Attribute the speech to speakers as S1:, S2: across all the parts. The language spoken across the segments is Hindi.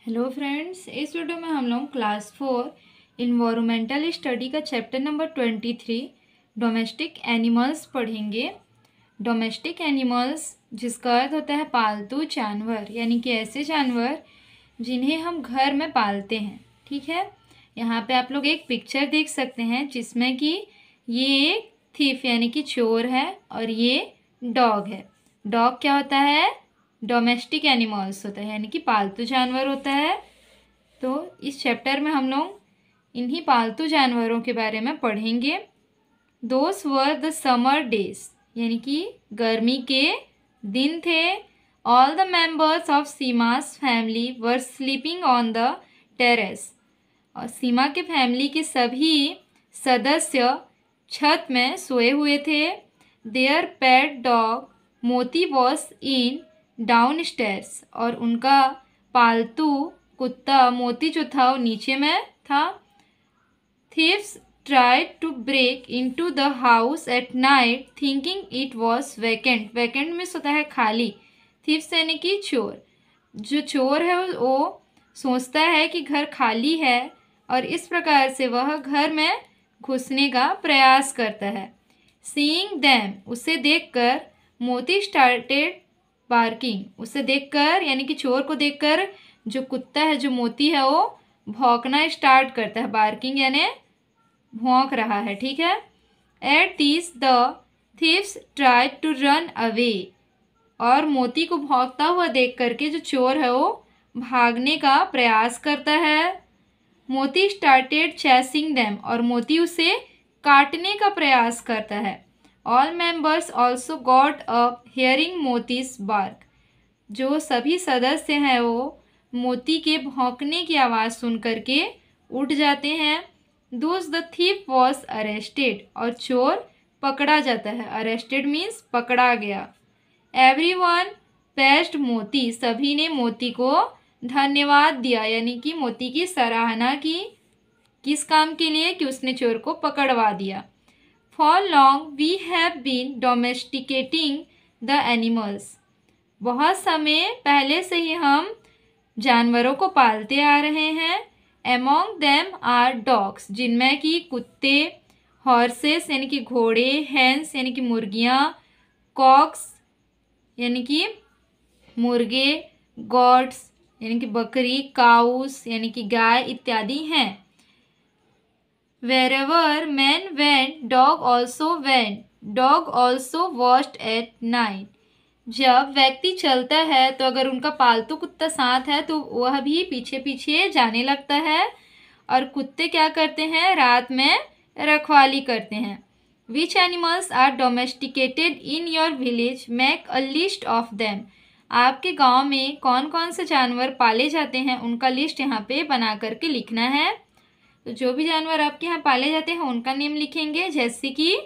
S1: हेलो फ्रेंड्स, इस वीडियो में हम लोग क्लास 4 इन्वायरमेंटल स्टडी का चैप्टर नंबर 23 डोमेस्टिक एनिमल्स पढ़ेंगे। डोमेस्टिक एनिमल्स जिसका अर्थ होता है पालतू जानवर, यानी कि ऐसे जानवर जिन्हें हम घर में पालते हैं। ठीक है, यहाँ पे आप लोग एक पिक्चर देख सकते हैं जिसमें कि ये एक थीफ यानी कि चोर है और ये डॉग है। डॉग क्या होता है? डोमेस्टिक एनिमल्स होता है, यानी कि पालतू जानवर होता है। तो इस चैप्टर में हम लोग इन्हीं पालतू जानवरों के बारे में पढ़ेंगे। दोस वर द समर डेज, यानी कि गर्मी के दिन थे। All the members of Seema's family were sleeping on the terrace, और सीमा के फैमिली के सभी सदस्य छत में सोए हुए थे। देयर पेट डॉग मोती वॉज इन डाउन स्टेयर्स, और उनका पालतू कुत्ता मोती जो था वो नीचे में था। Thieves tried to break into the house at night thinking it was vacant। vacant में होता है खाली। thieves यानी कि चोर। जो चोर है वो सोचता है कि घर खाली है और इस प्रकार से वह घर में घुसने का प्रयास करता है। seeing them, उसे देखकर मोती started barking। उसे देखकर यानी कि चोर को देखकर जो कुत्ता है, जो मोती है, वो भौंकना स्टार्ट करता है। बार्किंग यानी भौंक रहा है। ठीक है। At this the thieves try to run away, और मोती को भौंकता हुआ देख करके जो चोर है वो भागने का प्रयास करता है। मोती स्टार्टेड चेसिंग देम, और मोती उसे काटने का प्रयास करता है। All members also got up hearing Moti's bark, जो सभी सदस्य हैं वो मोती के भौंकने की आवाज़ सुन करके उठ जाते हैं। Thus the thief was arrested, और चोर पकड़ा जाता है। अरेस्टेड मीन्स पकड़ा गया। Everyone praised मोती, सभी ने मोती को धन्यवाद दिया, यानी कि मोती की सराहना की। किस काम के लिए? कि उसने चोर को पकड़वा दिया। For long we have been domesticating the animals, बहुत समय पहले से ही हम जानवरों को पालते आ रहे हैं। Among them are dogs, जिनमें कि कुत्ते, हॉर्सेस यानी कि घोड़े, हैंस यानी कि मुर्गियाँ, कॉक्स यानी कि मुर्गे, गॉड्स यानी कि बकरी, काउस यानी कि गाय इत्यादि हैं। Wherever men went, dog also watched at night। जब व्यक्ति चलता है तो अगर उनका पालतू कुत्ता साथ है तो वह भी पीछे पीछे जाने लगता है, और कुत्ते क्या करते हैं? रात में रखवाली करते हैं। Which animals are domesticated in your village, make a list of them. आपके गांव में कौन कौन से जानवर पाले जाते हैं उनका लिस्ट यहाँ पे बना करके लिखना है। तो जो भी जानवर आपके यहाँ पाले जाते हैं उनका नेम लिखेंगे। जैसे कि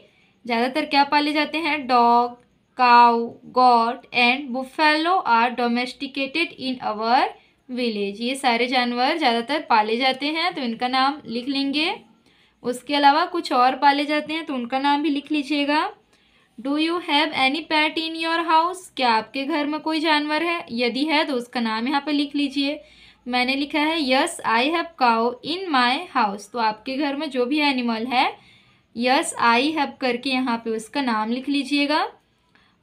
S1: ज़्यादातर क्या पाले जाते हैं? Dog, cow, goat and buffalo are domesticated in our village। ये सारे जानवर ज़्यादातर पाले जाते हैं तो इनका नाम लिख लेंगे। उसके अलावा कुछ और पाले जाते हैं तो उनका नाम भी लिख लीजिएगा। Do you have any PAT in your house, क्या आपके घर में कोई जानवर है? यदि है तो उसका नाम यहाँ पे लिख लीजिए। मैंने लिखा है yes I have cow in my house, तो आपके घर में जो भी एनिमल है यस आई हैव करके यहाँ पे उसका नाम लिख लीजिएगा।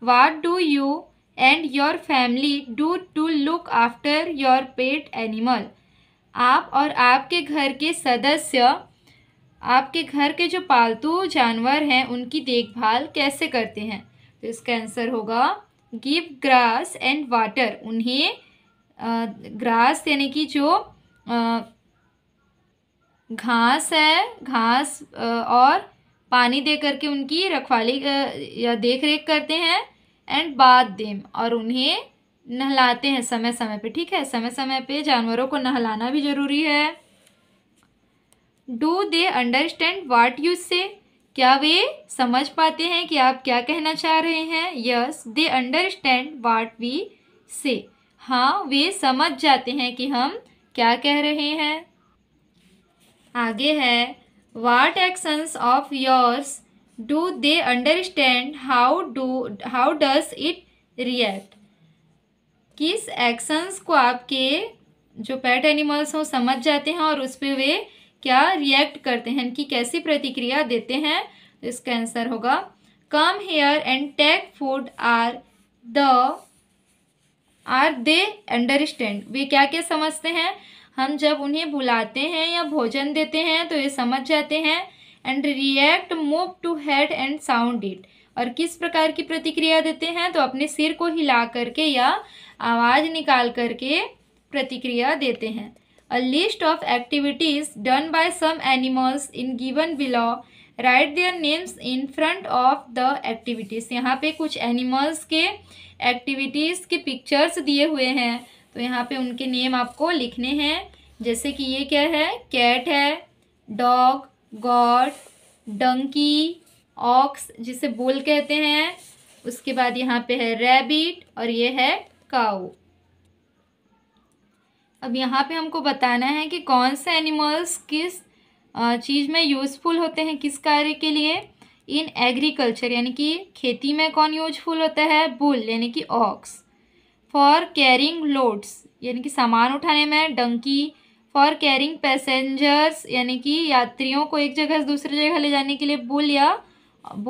S1: What do you and your family do to look after your pet animal? आप और आपके घर के सदस्य आपके घर के जो पालतू जानवर हैं उनकी देखभाल कैसे करते हैं? तो इसका आंसर होगा गिव ग्रास एंड वाटर। उन्हें ग्रास यानी कि जो घास है, घास और पानी दे करके उनकी रखवाली या देख रेख करते हैं। एंड बाथ देम, और उन्हें नहलाते हैं समय समय पे। ठीक है, समय समय पे जानवरों को नहलाना भी जरूरी है। Do they understand what you से, क्या वे समझ पाते हैं कि आप क्या कहना चाह रहे हैं? Yes they understand what we say, हाँ वे समझ जाते हैं कि हम क्या कह रहे हैं। आगे है What actions of yours do they understand? How does it react? किस एक्शंस को आपके जो पेट एनिमल्स हों समझ जाते हैं और उस पर वे क्या रिएक्ट करते हैं, इनकी कैसी प्रतिक्रिया देते हैं। तो इसका आंसर होगा come here and take food are they understand. वे क्या क्या समझते हैं, हम जब उन्हें बुलाते हैं या भोजन देते हैं तो ये समझ जाते हैं। And react move to head and sound it, और किस प्रकार की प्रतिक्रिया देते हैं, तो अपने सिर को हिला करके या आवाज़ निकाल करके प्रतिक्रिया देते हैं। A list of activities done by some animals in given below, write their names in front of the activities. यहाँ पे कुछ एनिमल्स के एक्टिविटीज़ के पिक्चर्स दिए हुए हैं, तो यहाँ पे उनके नेम आपको लिखने हैं। जैसे कि ये क्या है, कैट है, डॉग, गॉट, डंकी, ऑक्स जिसे बुल कहते हैं, उसके बाद यहाँ पे है रैबिट और ये है काऊ। अब यहाँ पे हमको बताना है कि कौन से एनिमल्स किस चीज़ में यूज़फुल होते हैं, किस कार्य के लिए। इन एग्रीकल्चर यानी कि खेती में कौन यूजफुल होता है, बुल यानी कि ऑक्स। फॉर कैरिंग लोड्स यानी कि सामान उठाने में डंकी। फॉर कैरिंग पैसेंजर्स यानी कि यात्रियों को एक जगह से दूसरी जगह ले जाने के लिए बुल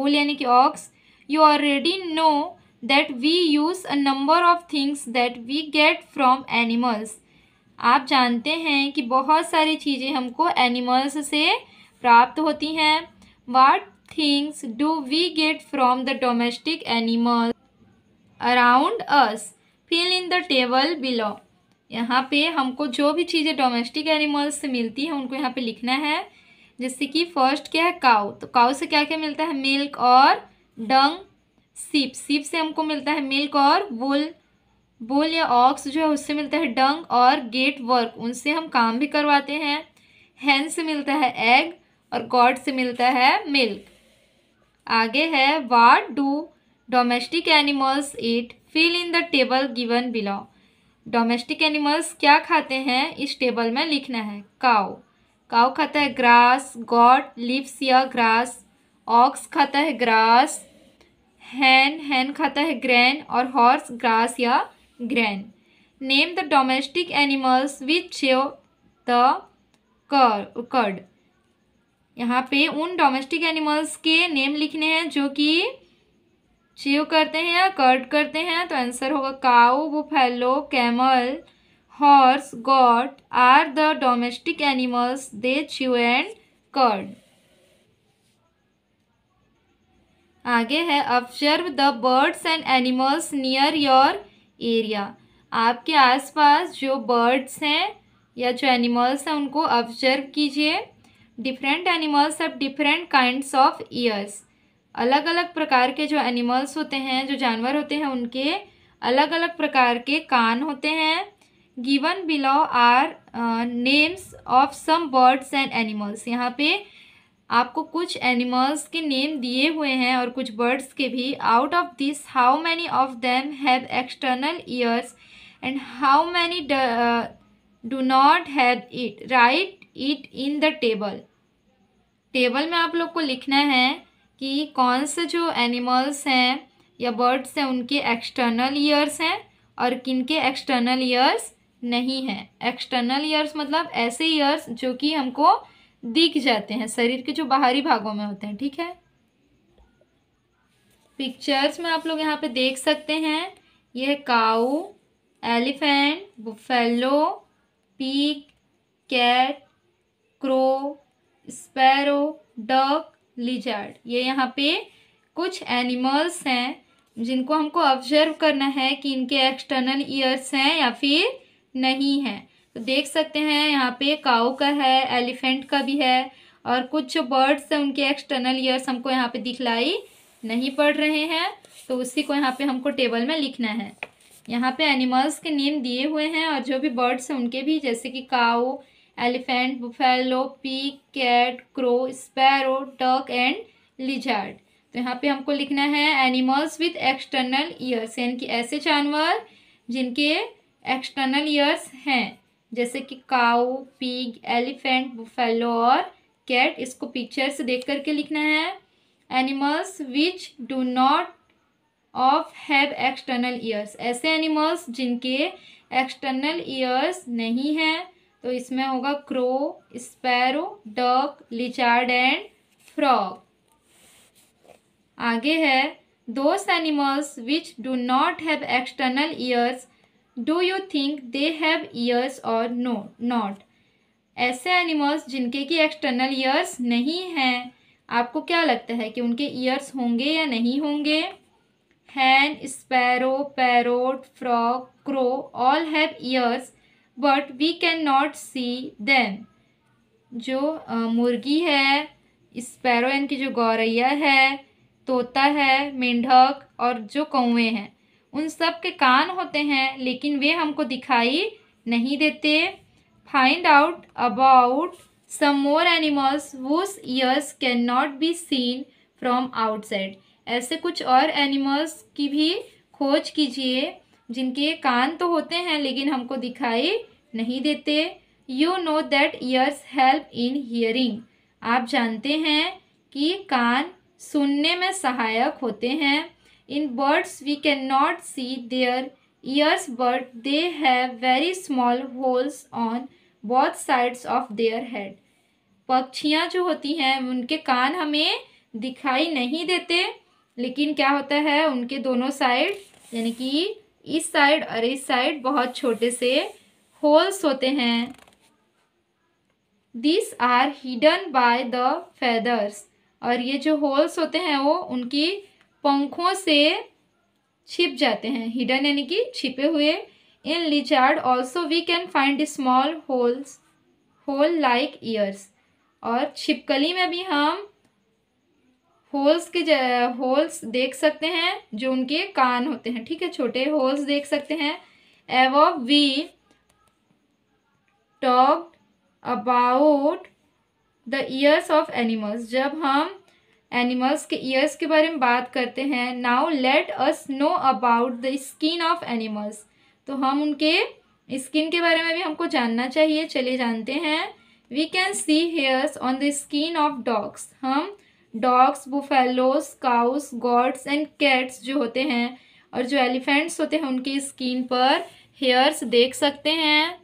S1: यानी कि ox. You already know that we use a number of things that we get from animals. आप जानते हैं कि बहुत सारी चीज़ें हमको एनिमल्स से प्राप्त होती हैं। What things do we get from the domestic animals around us, fill in the table below. यहाँ पे हमको जो भी चीज़ें डोमेस्टिक एनिमल्स से मिलती हैं उनको यहाँ पे लिखना है। जैसे कि फर्स्ट क्या है, काऊ। तो काऊ से क्या क्या मिलता है, मिल्क और डंग। सीप से हमको मिलता है मिल्क और वुल। बुल या ऑक्स जो है उससे मिलता है डंग और गेट वर्क, उनसे हम काम भी करवाते हैं। हैन से मिलता है एग और गॉड से मिलता है मिल्क। आगे है what do domestic animals eat, fill in the table given below. Domestic animals क्या खाते हैं इस टेबल में लिखना है। काऊ खाता है ग्रास, गॉट लीव्स या ग्रास, ऑक्स खाता है ग्रास, हैन खाता है ग्रेन और हॉर्स ग्रास या grain. Name the domestic animals which chew the curd. यहाँ पे उन डोमेस्टिक एनिमल्स के नेम लिखने हैं जो कि च्यू करते हैं या कर्ड करते हैं। तो आंसर होगा cow, buffalo, camel, horse, goat are the domestic animals, they chew and curd. आगे है observe the birds and animals near your area. आपके आसपास जो बर्ड्स हैं या जो एनिमल्स हैं उनको ऑब्जर्व कीजिए। Different animals have different kinds of years. अलग अलग प्रकार के जो एनिमल्स होते हैं, जो जानवर होते हैं, उनके अलग अलग प्रकार के कान होते हैं। Given below are names of some birds and animals. यहाँ पे आपको कुछ एनिमल्स के नेम दिए हुए हैं और कुछ बर्ड्स के भी। Out of this how many of them have external years and how many do not have it, right it in the table. Table में आप लोग को लिखना है कि कौन से जो एनिमल्स हैं या बर्ड्स हैं उनके एक्सटर्नल ईयर्स हैं और किनके एक्सटर्नल ईयर्स नहीं हैं। एक्सटर्नल ईयर्स मतलब ऐसे ईयर्स जो कि हमको दिख जाते हैं, शरीर के जो बाहरी भागों में होते हैं। ठीक है, पिक्चर्स में आप लोग यहाँ पे देख सकते हैं। ये है cow, elephant, buffalo, pig, cat, crow, sparrow, duck, lizard. ये यहाँ पे कुछ एनिमल्स हैं जिनको हमको ऑब्जर्व करना है कि इनके एक्सटर्नल ईयर्स हैं या फिर नहीं हैं। तो देख सकते हैं यहाँ पे काऊ का है, एलिफेंट का भी है, और कुछ जो बर्ड्स हैं उनके एक्सटर्नल ईयर्स हमको यहाँ पे दिखलाई नहीं पड़ रहे हैं, तो उसी को यहाँ पे हमको टेबल में लिखना है। यहाँ पे एनिमल्स के नेम दिए हुए हैं और जो भी बर्ड्स हैं उनके भी, जैसे कि cow, elephant, buffalo, pig, cat, crow, sparrow, duck and lizard. तो यहाँ पे हमको लिखना है एनिमल्स विथ एक्सटर्नल ईयर्स, यानी कि ऐसे जानवर जिनके एक्सटर्नल ईयर्स हैं, जैसे कि काऊ, पिग, एलिफेंट, बुफेलो और कैट। इसको पिक्चर से देख करके लिखना है। Animals which do not of have external ears, ऐसे एनिमल्स जिनके एक्सटर्नल ईयर्स नहीं हैं, तो इसमें होगा crow, sparrow, duck, lizard and frog. आगे है those animals which do not have external ears, do you think they have ears और नो नॉट, ऐसे एनिमल्स जिनके की एक्सटर्नल ईयर्स नहीं हैं, आपको क्या लगता है कि उनके ईयर्स होंगे या नहीं होंगे? Hen, sparrow, parrot, frog, crow all have ears but we can not see them. जो मुर्गी है, स्पैरो यानी कि जो गौरैया है, तोता है, मेंढक और जो कौवे हैं, उन सब के कान होते हैं लेकिन वे हमको दिखाई नहीं देते। Find out about some more animals whose ears can not be seen from outside, ऐसे कुछ और एनिमल्स की भी खोज कीजिए जिनके कान तो होते हैं लेकिन हमको दिखाई नहीं देते। You know that years help in hearing, आप जानते हैं कि कान सुनने में सहायक होते हैं। In birds we can not see their ears but they have very small holes on both sides of their head, पक्षियाँ जो होती हैं उनके कान हमें दिखाई नहीं देते लेकिन क्या होता है, उनके दोनों साइड यानी कि इस साइड और इस साइड बहुत छोटे से होल्स होते हैं। This are hidden by the feathers, और ये जो होल्स होते हैं वो उनकी पंखों से छिप जाते हैं, हिडन यानी कि छिपे हुए। In lizard also we can find small holes hole like ears, और छिपकली में भी हम होल्स देख सकते हैं जो उनके कान होते हैं, ठीक है, छोटे होल्स देख सकते हैं। Above we talked about the ears of animals, जब हम एनिमल्स के ईयर्स के बारे में बात करते हैं। Now let us know about the skin of animals, तो हम उनके स्किन के बारे में भी हमको जानना चाहिए, चलिए जानते हैं। We can see hairs on the skin of dogs, हम dogs, buffaloes, cows, goats and cats जो होते हैं और जो एलिफेंट्स होते हैं उनकी स्किन पर हेयर्स देख सकते हैं।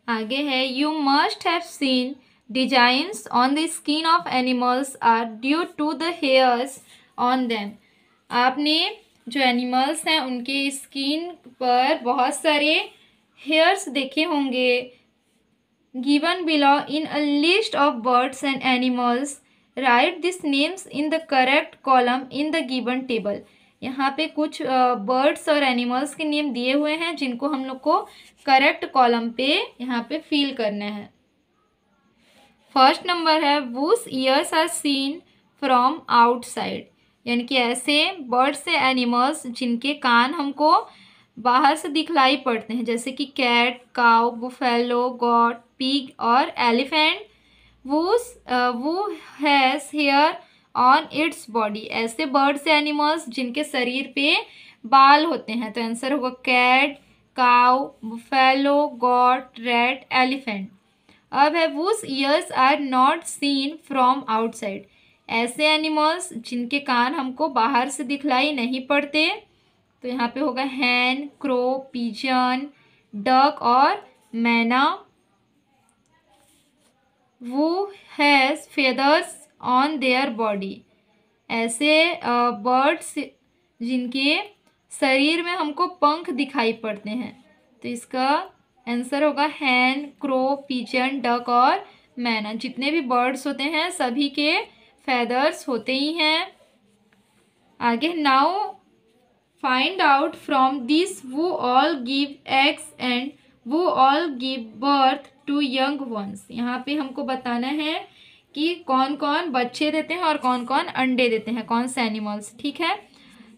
S1: आगे है you must have seen designs on the skin of animals are due to the hairs on them, आपने जो एनिमल्स हैं उनके स्किन पर बहुत सारे हेयर्स देखे होंगे। Given below in a list of birds and animals, right this names in the correct column in the given table, यहाँ पे कुछ बर्ड्स और एनिमल्स के नेम दिए हुए हैं जिनको हम लोग को करेक्ट कॉलम पे यहाँ पे फिल करना है। फर्स्ट नंबर है whose ears are seen from outside, यानी कि ऐसे बर्ड्स से एनिमल्स जिनके कान हमको बाहर से दिखलाई पड़ते हैं, जैसे कि cat, cow, buffalo, goat, pig और elephant. Who has hair on its body, ऐसे बर्ड्स एनिमल्स जिनके शरीर पे बाल होते हैं, तो आंसर होगा cat, cow, buffalo, goat, rat, elephant. अब है whose ears are not seen from outside, ऐसे एनिमल्स जिनके कान हमको बाहर से दिखलाई नहीं पड़ते, तो यहाँ पे होगा हैन, क्रो, पिजन, डक और मैना। वो has feathers on their body, ऐसे बर्ड्स जिनके शरीर में हमको पंख दिखाई पड़ते हैं, तो इसका आंसर होगा हैन, क्रो, पिजन, डक और मैना। जितने भी बर्ड्स होते हैं सभी के फेदर्स होते ही हैं। आगे now find out from this who all give eggs and who all give birth to young ones, यहाँ पे हमको बताना है कि कौन कौन बच्चे देते हैं और कौन कौन अंडे देते हैं, कौन से एनिमल्स, ठीक है।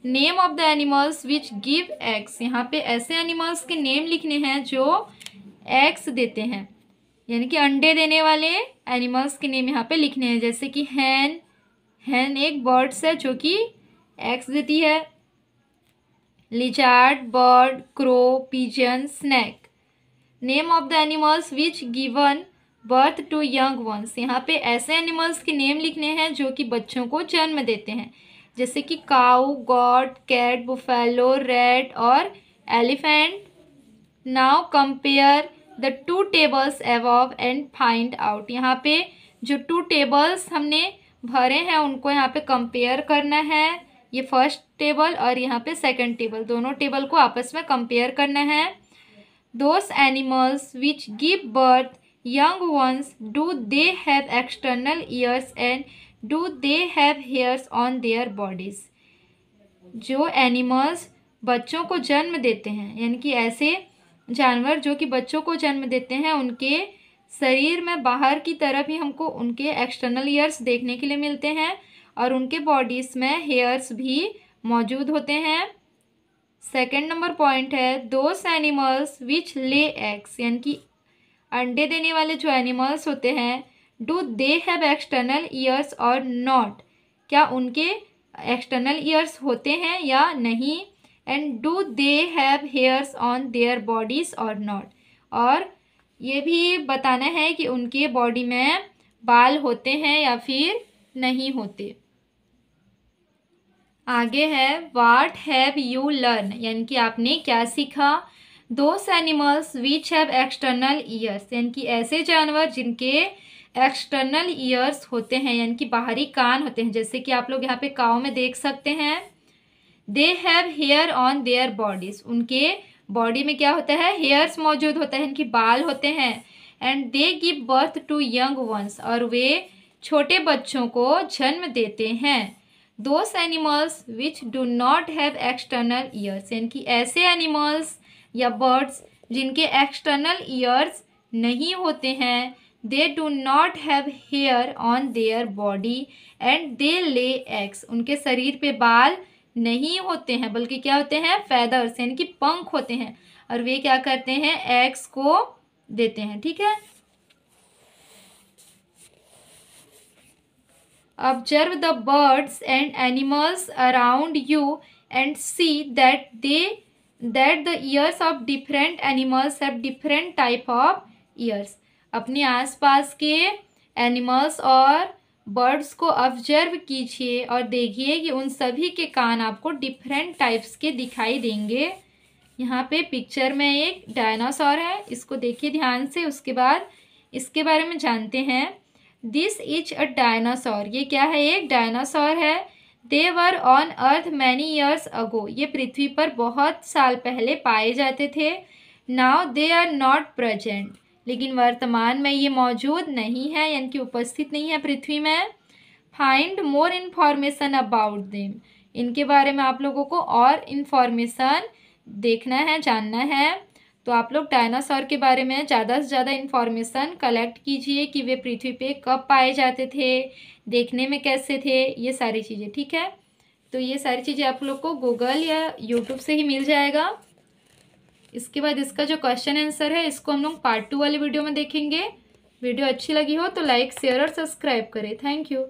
S1: Name of the animals which give eggs, यहाँ पे ऐसे एनिमल्स के नेम लिखने हैं जो एग्स देते हैं, यानी कि अंडे देने वाले एनिमल्स के नेम यहाँ पे लिखने हैं, जैसे कि हैन, हैन एक बर्ड्स है जो कि एग्स देती है। Lizard, bird, crow, pigeon, snake. Name of the animals which given birth to young ones, यहाँ पे ऐसे एनिमल्स के नेम लिखने हैं जो कि बच्चों को जन्म देते हैं। जैसे कि काऊ, गॉट, कैट, बुफेलो, रैट और elephant. Now compare the two tables above and find out. यहाँ पे जो टू टेबल्स हमने भरे हैं उनको यहाँ पे कंपेयर करना है। ये फर्स्ट टेबल और यहाँ पे सेकंड टेबल, दोनों टेबल को आपस में कंपेयर करना है। Those animals which give birth young ones, do they have external ears and do they have hairs on their bodies? जो एनिमल्स बच्चों को जन्म देते हैं, यानी कि ऐसे जानवर जो कि बच्चों को जन्म देते हैं, उनके शरीर में बाहर की तरफ ही हमको उनके एक्सटर्नल ईयर्स देखने के लिए मिलते हैं और उनके बॉडीज में हेयर्स भी मौजूद होते हैं। सेकंड नंबर पॉइंट है those animals which lay eggs, यानी कि अंडे देने वाले जो एनिमल्स होते हैं, do they have external years और नॉट, क्या उनके एक्सटर्नल ईयर्स होते हैं या नहीं। And do they have hairs on their bodies और नॉट, और ये भी बताना है कि उनके बॉडी में बाल होते हैं या फिर नहीं होते। आगे है व्हाट हैव यू लर्न, यानी कि आपने क्या सीखा। Those animals which have external ears, यानी कि ऐसे जानवर जिनके एक्सटर्नल ईयर्स होते हैं, यानी कि बाहरी कान होते हैं, जैसे कि आप लोग यहाँ पे काऊ में देख सकते हैं। They have hair on their bodies, उनके बॉडी में क्या होता है, हेयर्स मौजूद होता है, इनकी बाल होते हैं। And they give birth to young ones, और वे छोटे बच्चों को जन्म देते हैं। Those animals which do not have external ears, यानी कि ऐसे एनिमल्स या बर्ड्स जिनके एक्सटर्नल ईयर्स नहीं होते हैं, they do not have hair on their body and they lay eggs, उनके शरीर पे बाल नहीं होते हैं बल्कि क्या होते हैं, फेदर्स, यानी कि पंख होते हैं, और वे क्या करते हैं, एग्स को देते हैं। ठीक है, observe the birds and animals around you and see that the ears of different animals have different type of years. अपने आसपास के एनिमल्स और बर्ड्स को ऑब्जर्व कीजिए और देखिए कि उन सभी के कान आपको डिफरेंट टाइप्स के दिखाई देंगे। यहाँ पे पिक्चर में एक डायनासोर है, इसको देखिए ध्यान से, उसके बाद इसके बारे में जानते हैं। दिस इज अ डायनासोर, ये क्या है, एक डायनासोर है। They were on earth many years ago, ये पृथ्वी पर बहुत साल पहले पाए जाते थे। Now they are not present, लेकिन वर्तमान में ये मौजूद नहीं है, यानी कि उपस्थित नहीं है पृथ्वी में। Find more information about them, इनके बारे में आप लोगों को और इन्फॉर्मेशन देखना है, जानना है। तो आप लोग डायनासोर के बारे में ज़्यादा से ज़्यादा इन्फॉर्मेशन कलेक्ट कीजिए कि वे पृथ्वी पे कब पाए जाते थे, देखने में कैसे थे, ये सारी चीज़ें। ठीक है, तो ये सारी चीज़ें आप लोग को गूगल या यूट्यूब से ही मिल जाएगा। इसके बाद इसका जो क्वेश्चन आंसर है इसको हम लोग पार्ट 2 वाले वीडियो में देखेंगे। वीडियो अच्छी लगी हो तो लाइक, शेयर और सब्सक्राइब करें। Thank you.